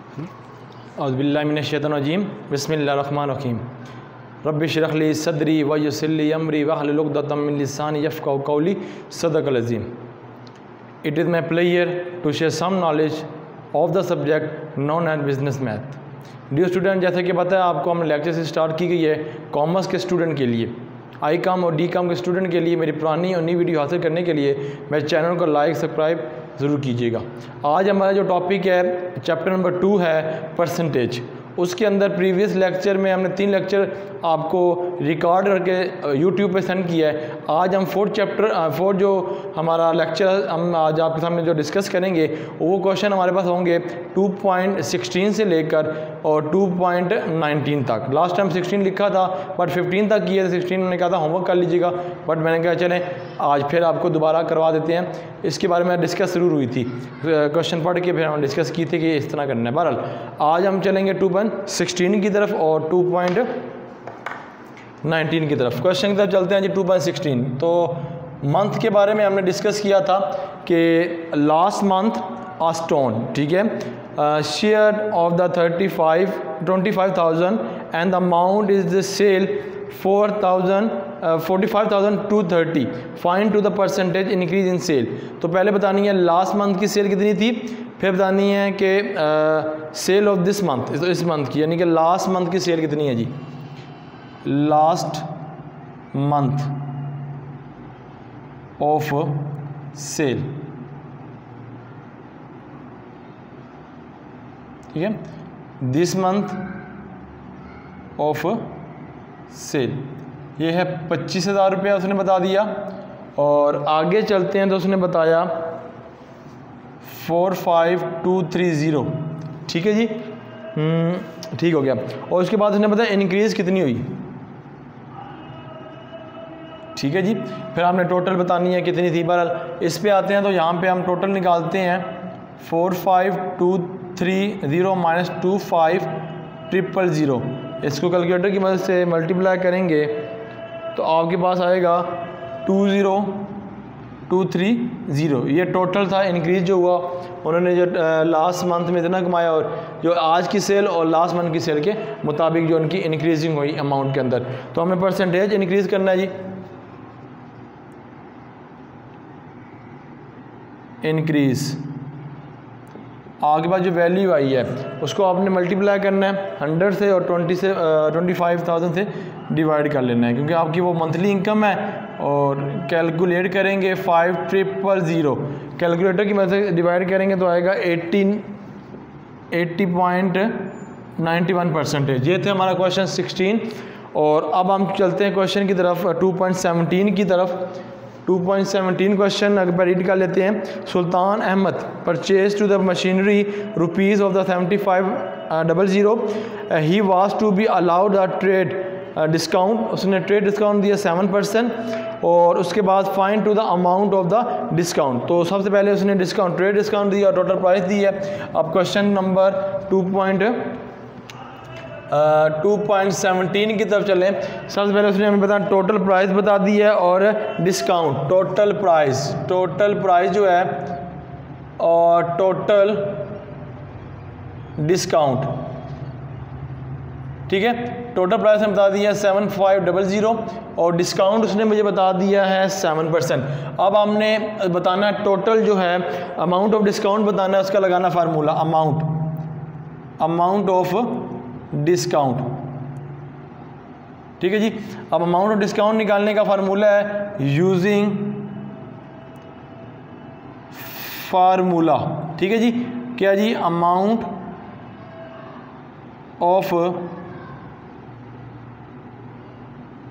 औज़ुबिल्लाहि मिनश्शैतानिर्रजीम बिस्मिल्लाहिर्रहमानिर्रहीम रब्बि इश्रह ली सदरी व यस्सिर ली अमरी वहलुल उक़दतम मिन लिसानी यफ़क़हू क़ौली सदक़ल अज़ीम। It is my pleasure to share some knowledge of the subject known as business math। Dear student, जैसे कि पता है आपको, हमने लेक्चर से स्टार्ट की गई है कॉमर्स के स्टूडेंट के लिए, आई कॉम और डी कॉम के स्टूडेंट के लिए। मेरी पुरानी और नई वीडियो हासिल करने के लिए मेरे चैनल को लाइक सब्सक्राइब ज़रूर कीजिएगा। आज हमारा जो टॉपिक है चैप्टर नंबर 2 है परसेंटेज। उसके अंदर प्रीवियस लेक्चर में हमने 3 लेक्चर आपको रिकॉर्ड करके यूट्यूब पे सेंड किया है। आज हम फोर्थ जो हमारा लेक्चर हम आज आपके सामने जो डिस्कस करेंगे वो क्वेश्चन हमारे पास होंगे 2.16 से लेकर और 2.19 तक। लास्ट टाइम 16 लिखा था बट 15 तक किए थे। 16 मैंने कहा था होमवर्क कर लीजिएगा, बट मैंने कहा चलें आज फिर आपको दोबारा करवा देते हैं। इसके बारे में डिस्कस ज़रूर हुई थी, क्वेश्चन पढ़ के फिर हम डिस्कस की थी कि इस तरह करना है। बहरहाल आज हम चलेंगे 2.16 की तरफ और 2.19 की तरफ। क्वेश्चन की तरफ चलते हैं जी। 2.16 तो मंथ के बारे में हमने डिस्कस किया था कि लास्ट मंथ आ स्टोन, ठीक है, share of the 25,000 and the amount is the sale 45,230। Find to the percentage increase in sale. तो पहले बतानी है लास्ट मंथ की सेल कितनी थी, फिर बतानी है कि सेल ऑफ दिस मंथ, इस मंथ की, यानी कि लास्ट मंथ की सेल कितनी है जी। लास्ट मंथ ऑफ सेल, ठीक है, दिस मंथ ऑफ सेल ये है 25,000 रुपया उसने बता दिया। और आगे चलते हैं तो उसने बताया 45,230, ठीक है जी, ठीक हो गया। और उसके बाद उसने बताया इंक्रीज़ कितनी हुई, ठीक है जी। फिर आपने टोटल बतानी है कितनी थी। बहरहाल इस पे आते हैं तो यहाँ पे हम टोटल निकालते हैं 45,230 माइनस 25,000। इसको कैलकुलेटर की मदद से मल्टीप्लाई करेंगे तो आपके पास आएगा 20,230। ये टोटल था इंक्रीज जो हुआ। उन्होंने जो लास्ट मंथ में इतना कमाया और जो आज की सेल और लास्ट मंथ की सेल के मुताबिक जो उनकी इंक्रीजिंग हुई अमाउंट के अंदर। तो हमें परसेंटेज इंक्रीज करना है जी। इंक्रीज आगे बाद जो वैल्यू आई है उसको आपने मल्टीप्लाई करना है 100 से और 25,000 से डिवाइड कर लेना है, क्योंकि आपकी वो मंथली इनकम है। और कैलकुलेट करेंगे 5,000, कैलकुलेटर की मदद से डिवाइड करेंगे तो आएगा 80.91 परसेंटेज। ये थे हमारा क्वेश्चन 16। और अब हम चलते हैं क्वेश्चन की तरफ 2.17 की तरफ। 2.17 क्वेश्चन अगर रीड कर लेते हैं। Sultan Ahmed purchase to the machinery rupees of the 7500। He was to be allowed the trade discount. उसने ट्रेड डिस्काउंट दिया 7%। और उसके बाद find to the amount of the discount. तो सबसे पहले उसने ट्रेड डिस्काउंट दिया, टोटल प्राइस दी है। अब क्वेश्चन नंबर 2.17 की तरफ चलें। सबसे पहले उसने हमें बताया टोटल प्राइस बता दी है और डिस्काउंट। टोटल प्राइस जो है और टोटल डिस्काउंट, ठीक है। टोटल प्राइस ने बता दिया 7500 और डिस्काउंट उसने मुझे बता दिया है 7%। अब हमने बताना है टोटल जो है अमाउंट ऑफ डिस्काउंट बताना है, उसका लगाना फार्मूला अमाउंट ऑफ डिस्काउंट, ठीक है जी। अब अमाउंट ऑफ डिस्काउंट निकालने का फार्मूला है यूजिंग फार्मूला, ठीक है जी। क्या जी, अमाउंट ऑफ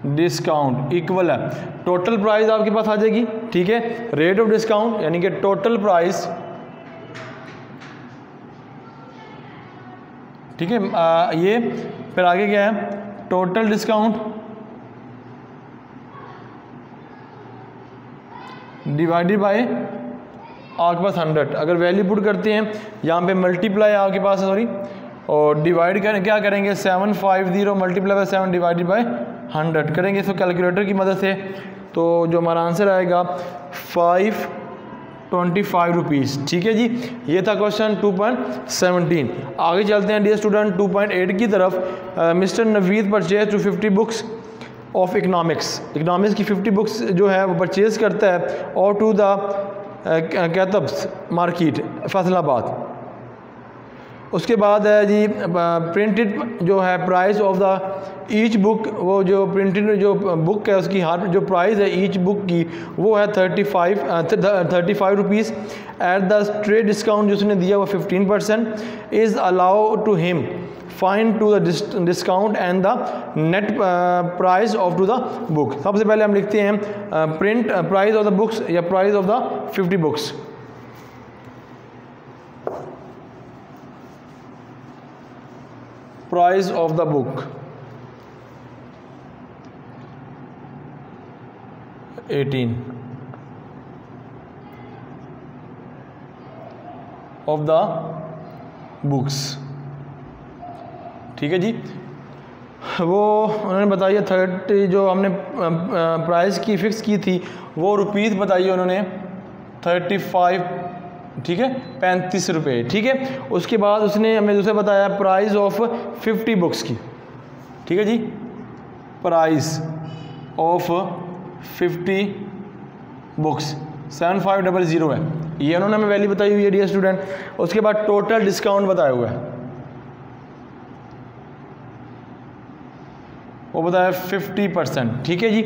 डिस्काउंट इक्वल है टोटल प्राइस आपके पास आ जाएगी, ठीक है, रेट ऑफ डिस्काउंट यानी कि टोटल प्राइस, ठीक है। ये फिर आगे क्या है, टोटल डिस्काउंट डिवाइडेड बाय आपके पास 100। अगर वैल्यू पुट करते हैं यहाँ पे मल्टीप्लाई आपके पास सॉरी और डिवाइड करें, क्या करेंगे 750 मल्टीप्लाई बाय 7 डिवाइडेड बाय 100 करेंगे इसको कैलकुलेटर की मदद से। तो जो हमारा आंसर आएगा 25 रुपीज़। ठीक है जी, ये था क्वेश्चन 2.17। आगे चलते हैं डियर स्टूडेंट 2.8 की तरफ। Mister Naveed purchase to 50 books of economics की 50 बुक्स जो है वो परचेज़ करता है और टू द कैतब्स मार्केट फैसलाबाद। उसके बाद है जी प्रिंटेड जो है price of the each book, वो जो प्रिंटेड जो बुक है उसकी हर जो प्राइस है ईच बुक की वो है 35 rupees. At the trade discount जो उसने दिया वो 15% is allow to him find to the discount and the net price of to the book. सबसे पहले हम लिखते हैं print price of the books या price of the 50 books. Price of the book 18 of the books. ठीक है जी, वो उन्होंने बताइए 30 जो हमने प्राइस की फ़िक्स की थी वो रुपीज़ बताइए उन्होंने 35, ठीक है 35 रुपये। ठीक है, उसके बाद उसने हमें दूसरा बताया प्राइस ऑफ 50 बुक्स की। ठीक है जी, प्राइस ऑफ 50 बुक्स 7500 है, ये उन्होंने हमें वैल्यू बताई हुई है डियर स्टूडेंट। उसके बाद टोटल डिस्काउंट बताया हुआ है, वो बताया 50%। ठीक है जी,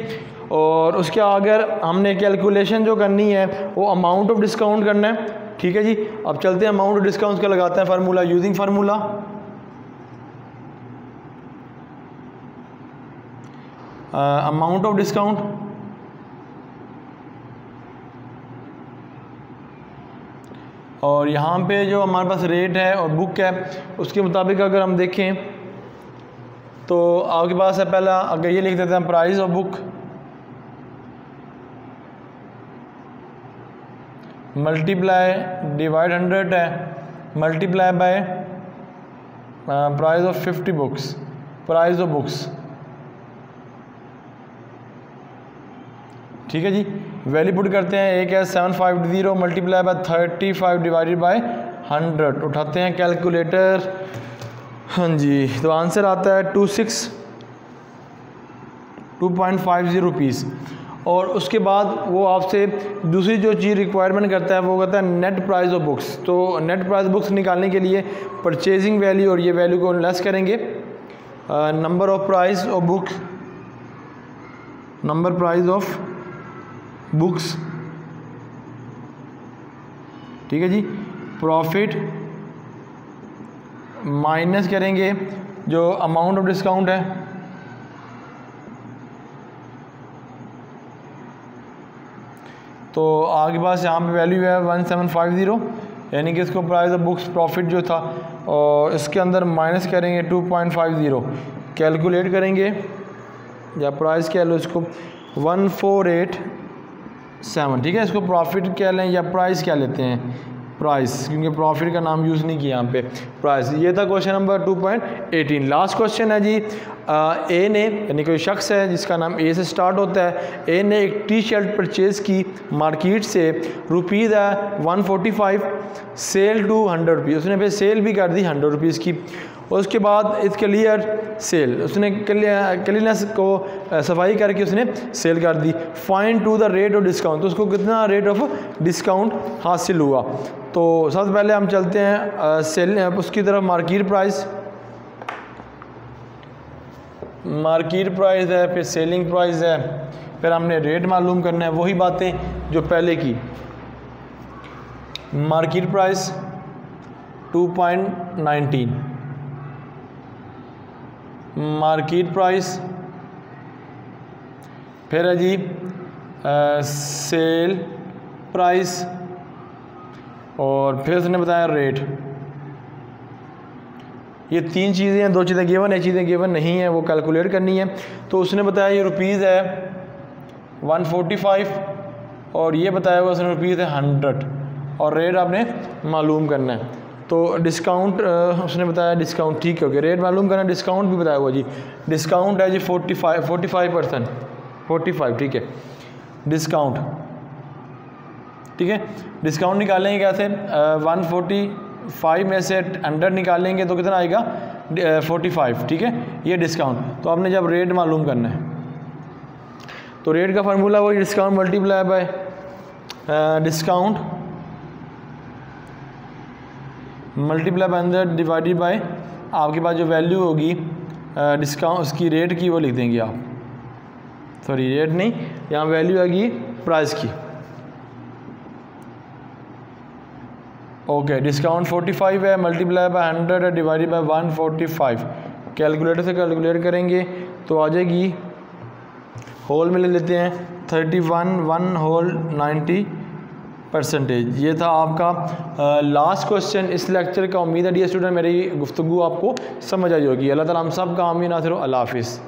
और उसके अगर हमने कैलकुलेशन जो करनी है वो अमाउंट ऑफ डिस्काउंट करना है। ठीक है जी, अब चलते हैं अमाउंट ऑफ डिस्काउंट का लगाते हैं formula using formula. Amount of discount और यहाँ पे जो हमारे पास रेट है और बुक है उसके मुताबिक अगर हम देखें तो आपके पास है पहला, अगर ये लिख देते हैं price of book multiply divide 100 है multiply by price of 50 books, price of books. ठीक है जी, वैल्यू पुट करते हैं, एक है 750 मल्टीप्लाई बाय 35 डिवाइडेड बाय 100। उठाते हैं कैलकुलेटर, हाँ जी, तो आंसर आता है 2.50 रुपीज़। और उसके बाद वो आपसे दूसरी जो चीज़ रिक्वायरमेंट करता है वो कहता है नेट प्राइस ऑफ बुक्स। तो नेट प्राइस बुक्स निकालने के लिए परचेजिंग वैल्यू और ये वैल्यू को लेस करेंगे, number of price of books, number price of books. ठीक है जी, प्रॉफिट माइनस करेंगे जो अमाउंट ऑफ डिस्काउंट है, तो आपके पास यहाँ पे वैल्यू है 1750, यानी कि इसको प्राइस ऑफ बुक्स प्रॉफिट जो था और इसके अंदर माइनस करेंगे 2.50, कैलकुलेट करेंगे या प्राइस कह लो इसको 1487। ठीक है, इसको प्रॉफिट कह लें या प्राइस क्या लेते हैं, प्राइस, क्योंकि प्रॉफिट का नाम यूज़ नहीं किया यहाँ पे, प्राइस। ये था क्वेश्चन नंबर 2.18। लास्ट क्वेश्चन है जी, ए ने, यानी कोई शख्स है जिसका नाम ए से स्टार्ट होता है, ए ने एक टी शर्ट परचेज़ की मार्केट से, रुपीज़ है 145, सेल टू 100 रुपीज़, उसने फिर सेल भी कर दी 100 रुपीज़ की। उसके बाद इस क्लियर सेल, उसने क्लीनेस को सफाई करके उसने सेल कर दी। Find to the rate of discount, तो उसको कितना रेट ऑफ डिस्काउंट हासिल हुआ। तो सबसे पहले हम चलते हैं सेल उसकी तरफ, मार्केट प्राइस, मार्केट प्राइस है, फिर सेलिंग प्राइस है, फिर हमने रेट मालूम करना है, वही बातें जो पहले की। मार्केट प्राइस 2.19, मार्केट प्राइस, फिर है जी सेल प्राइस, और फिर उसने बताया रेट। ये तीन चीज़ें हैं, दो चीज़ें गिवन है, चीज़ें गिवन नहीं है, वो कैलकुलेट करनी है। तो उसने बताया ये रुपीज़ है 145 और ये बताया हुआ उसने रुपीज़ है 100 और रेट आपने मालूम करना है। तो डिस्काउंट उसने बताया डिस्काउंट, ठीक है, ओके, रेट मालूम करना, डिस्काउंट भी बताया हुआ जी, डिस्काउंट है जी 45%, 45, ठीक है, डिस्काउंट, ठीक है। डिस्काउंट निकालेंगे कैसे, 145 में से 100 निकालेंगे तो कितना आएगा 45, ठीक है, ये डिस्काउंट। तो आपने जब रेट मालूम करना है तो रेट का फार्मूला वही discount multiply by discount multiply by 100 divided by आपके पास जो वैल्यू होगी डिस्काउंट उसकी रेट की वो लिख देंगे आप, सॉरी रेट नहीं, यहाँ वैल्यू आएगी प्राइस की। ओके, डिस्काउंट 45 है, मल्टीप्लाई बाय 100 है, डिवाइडेड बाय 145। कैलकुलेटर से कैलकुलेट करेंगे तो आ जाएगी, होल में ले लेते हैं 31 1 होल 90%। ये था आपका लास्ट क्वेश्चन इस लेक्चर का। उम्मीद है डियर स्टूडेंट मेरी गुफ्तगू आपको समझ आई होगी। अल्लाह ताला हम सब का आमीन। अल्लाह हाफिज़।